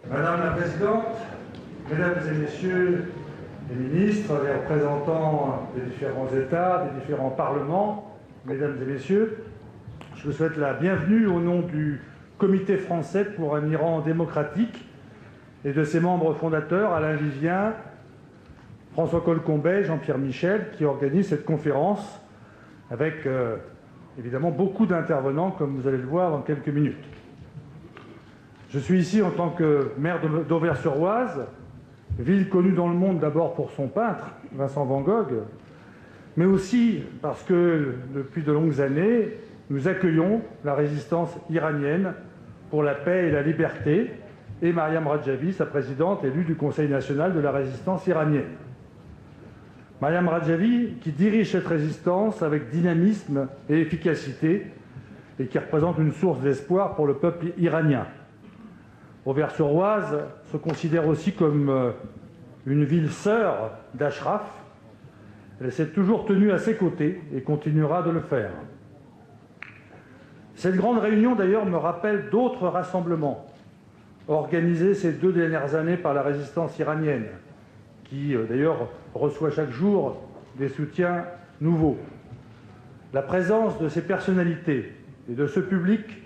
Madame la Présidente, Mesdames et Messieurs les ministres, les représentants des différents États, des différents parlements, Mesdames et Messieurs, je vous souhaite la bienvenue au nom du Comité français pour un Iran démocratique et de ses membres fondateurs, Alain Vivien, François Colcombet, Jean-Pierre Michel, qui organisent cette conférence avec évidemment beaucoup d'intervenants, comme vous allez le voir dans quelques minutes. Je suis ici en tant que maire d'Auvers-sur-Oise, ville connue dans le monde d'abord pour son peintre, Vincent Van Gogh, mais aussi parce que depuis de longues années, nous accueillons la résistance iranienne pour la paix et la liberté, et Mariam Rajavi, sa présidente, élue du Conseil national de la résistance iranienne. Mariam Rajavi, qui dirige cette résistance avec dynamisme et efficacité, et qui représente une source d'espoir pour le peuple iranien. Auvers-sur-Oise se considère aussi comme une ville sœur d'Ashraf. Elle s'est toujours tenue à ses côtés et continuera de le faire. Cette grande réunion, d'ailleurs, me rappelle d'autres rassemblements organisés ces 2 dernières années par la résistance iranienne, qui, d'ailleurs, reçoit chaque jour des soutiens nouveaux. La présence de ces personnalités et de ce public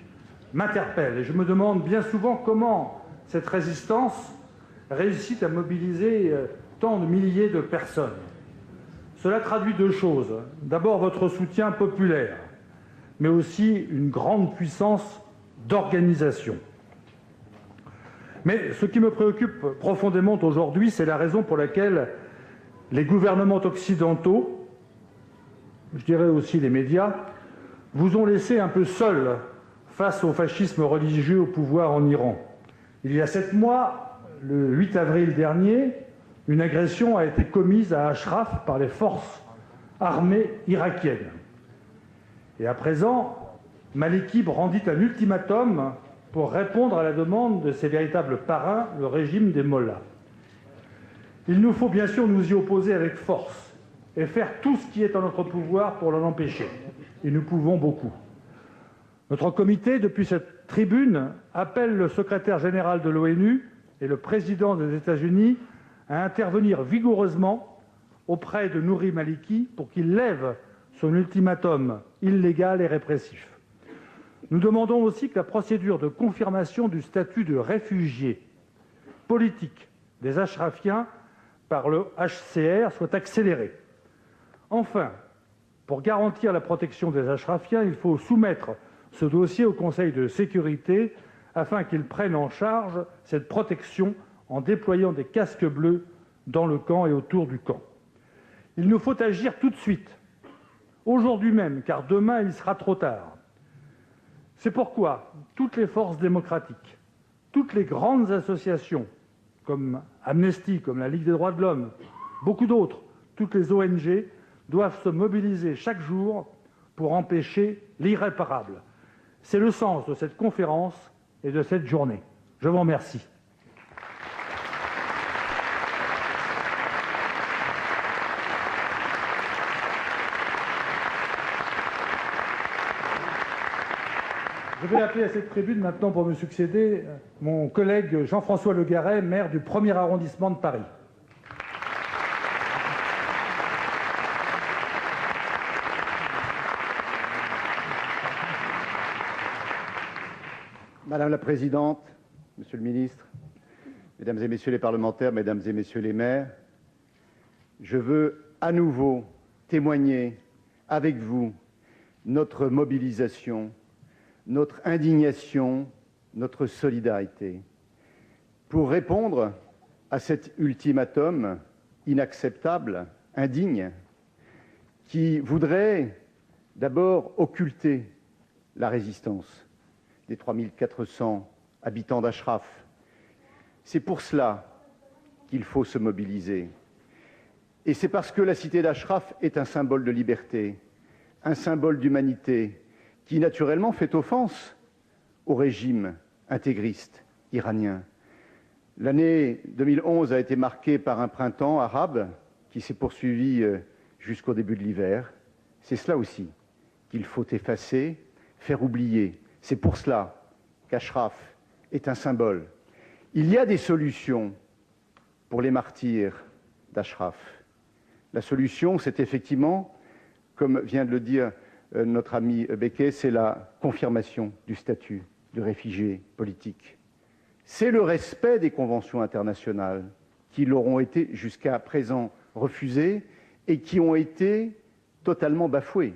m'interpelle et je me demande bien souvent comment cette résistance réussit à mobiliser tant de milliers de personnes. Cela traduit 2 choses. D'abord, votre soutien populaire, mais aussi une grande puissance d'organisation. Mais ce qui me préoccupe profondément aujourd'hui, c'est la raison pour laquelle les gouvernements occidentaux, je dirais aussi les médias, vous ont laissé un peu seul face au fascisme religieux au pouvoir en Iran. Il y a 7 mois, le 8 avril dernier, une agression a été commise à Ashraf par les forces armées irakiennes. Et à présent, Maliki brandit un ultimatum pour répondre à la demande de ses véritables parrains, le régime des mollahs. Il nous faut bien sûr nous y opposer avec force et faire tout ce qui est en notre pouvoir pour l'en empêcher. Et nous pouvons beaucoup. Notre comité, depuis cette tribune, appelle le secrétaire général de l'ONU et le président des États-Unis à intervenir vigoureusement auprès de Nouri Maliki pour qu'il lève son ultimatum illégal et répressif. Nous demandons aussi que la procédure de confirmation du statut de réfugié politique des Ashrafiens par le HCR soit accélérée. Enfin, pour garantir la protection des Ashrafiens, il faut soumettre ce dossier au Conseil de sécurité afin qu'il prenne en charge cette protection en déployant des casques bleus dans le camp et autour du camp. Il nous faut agir tout de suite, aujourd'hui même, car demain il sera trop tard. C'est pourquoi toutes les forces démocratiques, toutes les grandes associations, comme Amnesty, comme la Ligue des droits de l'homme, beaucoup d'autres, toutes les ONG, doivent se mobiliser chaque jour pour empêcher l'irréparable. C'est le sens de cette conférence et de cette journée. Je vous remercie. Je vais appeler à cette tribune maintenant pour me succéder mon collègue Jean-François Le Garret, maire du 1er arrondissement de Paris. Madame la Présidente, Monsieur le Ministre, Mesdames et Messieurs les parlementaires, Mesdames et Messieurs les maires, je veux à nouveau témoigner avec vous notre mobilisation, notre indignation, notre solidarité pour répondre à cet ultimatum inacceptable, indigne, qui voudrait d'abord occulter la résistance des 3400 habitants d'Ashraf. C'est pour cela qu'il faut se mobiliser. Et c'est parce que la cité d'Ashraf est un symbole de liberté, un symbole d'humanité, qui naturellement fait offense au régime intégriste iranien. L'année 2011 a été marquée par un printemps arabe qui s'est poursuivi jusqu'au début de l'hiver. C'est cela aussi qu'il faut effacer, faire oublier. C'est pour cela qu'Ashraf est un symbole. Il y a des solutions pour les martyrs d'Ashraf. La solution, c'est effectivement, comme vient de le dire notre ami Becquet, c'est la confirmation du statut de réfugié politique. C'est le respect des conventions internationales qui leur ont été jusqu'à présent refusées et qui ont été totalement bafouées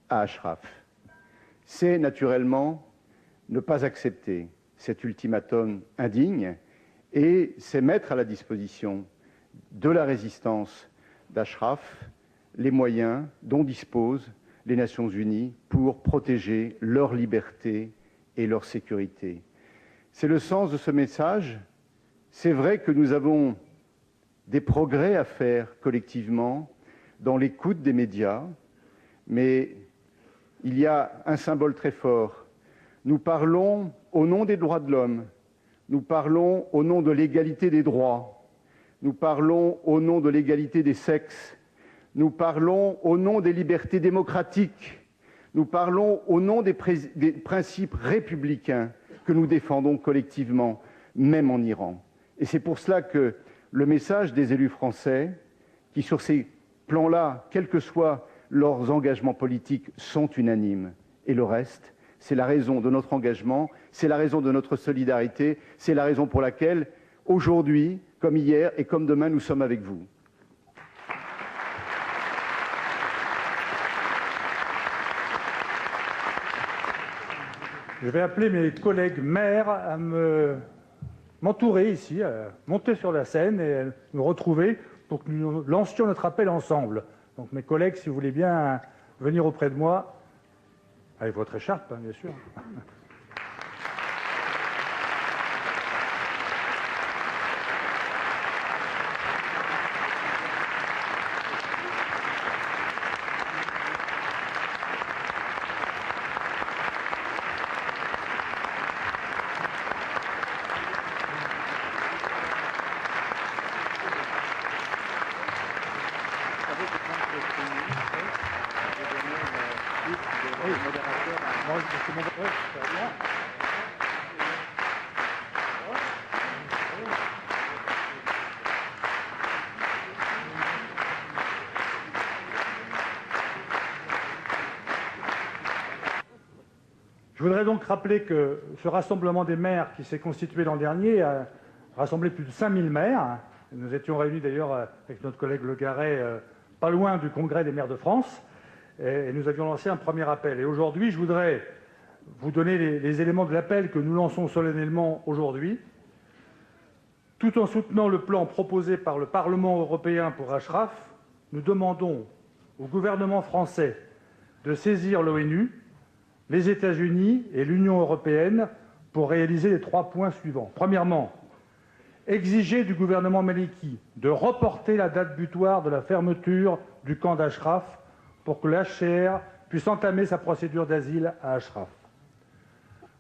à Ashraf. C'est naturellement ne pas accepter cet ultimatum indigne et c'est mettre à la disposition de la résistance d'Ashraf les moyens dont disposent les Nations Unies pour protéger leur liberté et leur sécurité. C'est le sens de ce message. C'est vrai que nous avons des progrès à faire collectivement dans l'écoute des médias, mais il y a un symbole très fort. Nous parlons au nom des droits de l'homme, nous parlons au nom de l'égalité des droits, nous parlons au nom de l'égalité des sexes, nous parlons au nom des libertés démocratiques, nous parlons au nom des principes républicains que nous défendons collectivement, même en Iran. Et c'est pour cela que le message des élus français, qui sur ces plans-là, quels que soient leurs engagements politiques, sont unanimes, et le reste, c'est la raison de notre engagement, c'est la raison de notre solidarité, c'est la raison pour laquelle, aujourd'hui, comme hier et comme demain, nous sommes avec vous. Je vais appeler mes collègues maires à m'entourer ici, à monter sur la scène et à nous retrouver pour que nous lancions notre appel ensemble. Donc mes collègues, si vous voulez bien venir auprès de moi, avec votre écharpe, hein, bien sûr. Je voudrais donc rappeler que ce rassemblement des maires qui s'est constitué l'an dernier a rassemblé plus de 5000 maires. Nous étions réunis d'ailleurs avec notre collègue Le Garret, pas loin du Congrès des maires de France, et nous avions lancé un premier appel. Et aujourd'hui, je voudrais vous donner les éléments de l'appel que nous lançons solennellement aujourd'hui. Tout en soutenant le plan proposé par le Parlement européen pour Ashraf, nous demandons au gouvernement français de saisir l'ONU, les États-Unis et l'Union européenne pour réaliser les 3 points suivants. Premièrement, exiger du gouvernement maliki de reporter la date butoir de la fermeture du camp d'Ashraf pour que l'HCR puisse entamer sa procédure d'asile à Ashraf.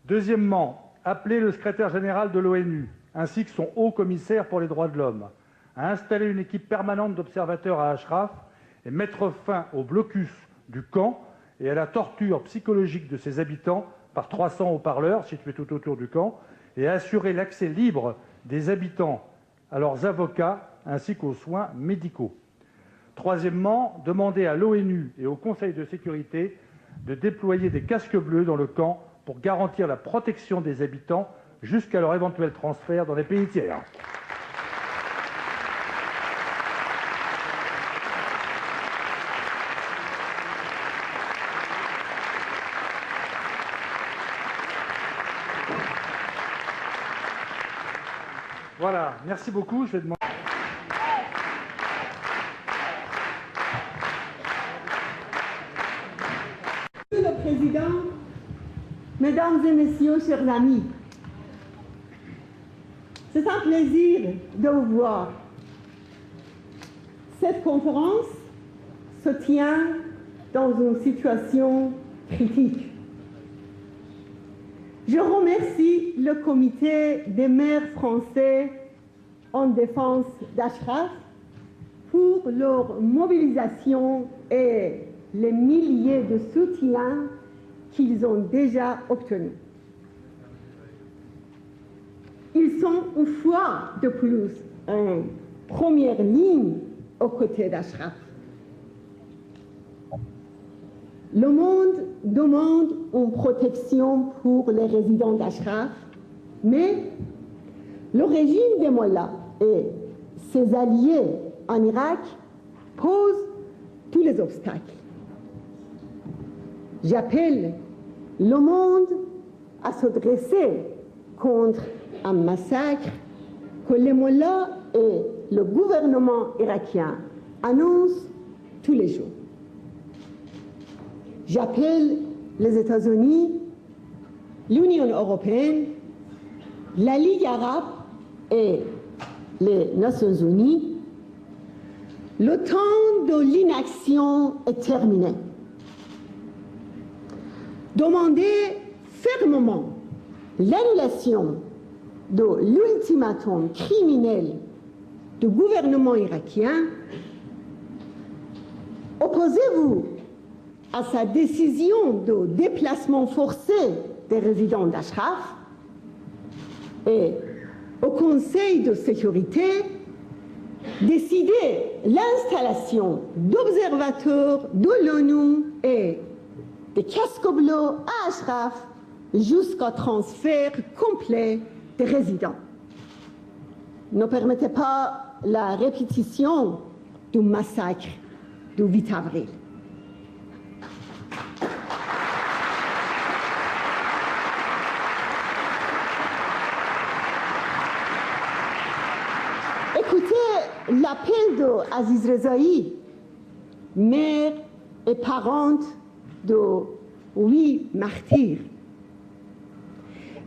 Deuxièmement, appeler le secrétaire général de l'ONU ainsi que son haut commissaire pour les droits de l'homme à installer une équipe permanente d'observateurs à Ashraf et mettre fin au blocus du camp et à la torture psychologique de ses habitants par 300 haut-parleurs situés tout autour du camp, et à assurer l'accès libre des habitants à leurs avocats ainsi qu'aux soins médicaux. Troisièmement, demander à l'ONU et au Conseil de sécurité de déployer des casques bleus dans le camp pour garantir la protection des habitants jusqu'à leur éventuel transfert dans les pays tiers. Voilà, merci beaucoup. Je vais demander... Monsieur le Président, Mesdames et Messieurs, chers amis, c'est un plaisir de vous voir. Cette conférence se tient dans une situation critique. Je remercie le comité des maires français en défense d'Ashraf pour leur mobilisation et les milliers de soutiens qu'ils ont déjà obtenus. ils sont une fois de plus en première ligne aux côtés d'Ashraf. Le monde demande une protection pour les résidents d'Ashraf, mais le régime des Mollahs et ses alliés en Irak posent tous les obstacles. J'appelle le monde à se dresser contre un massacre que les Mollahs et le gouvernement irakien annoncent tous les jours. J'appelle les États-Unis, l'Union européenne, la Ligue arabe et les Nations unies. Le temps de l'inaction est terminé. Demandez fermement l'annulation de l'ultimatum criminel du gouvernement irakien. Opposez-vous à sa décision de déplacement forcé des résidents d'Ashraf et au Conseil de sécurité, décidez l'installation d'observateurs de l'ONU et des casques bleus à Ashraf jusqu'au transfert complet des résidents. Ne permettez pas la répétition du massacre du 8 avril. Écoutez l'appel d'Aziz Rezaï, mère et parente de 8 martyrs.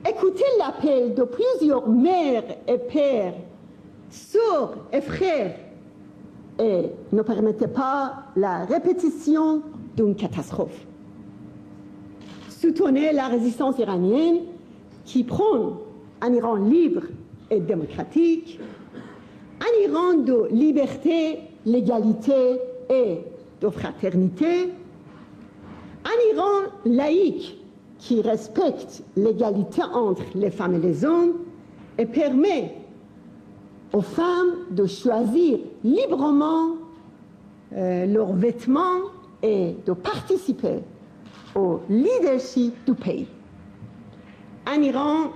Écoutez l'appel de plusieurs mères et pères, sœurs et frères, et ne permettez pas la répétition d'une catastrophe. Soutenez la résistance iranienne qui prône un Iran libre et démocratique, un Iran de liberté, l'égalité et de fraternité, un Iran laïque qui respecte l'égalité entre les femmes et les hommes et permet aux femmes de choisir librement leurs vêtements et de participer au leadership du pays. Un Iran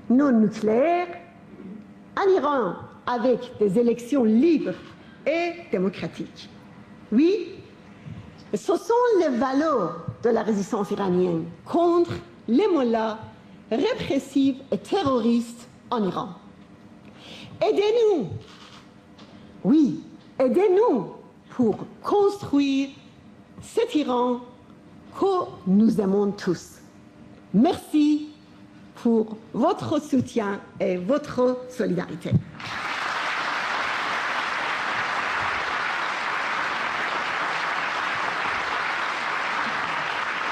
non nucléaire, un Iran avec des élections libres et démocratiques. Oui, ce sont les valeurs de la résistance iranienne contre les mollahs répressifs et terroristes en Iran. Aidez-nous, oui, aidez-nous pour construire cet Iran que nous aimons tous. Merci pour votre soutien et votre solidarité.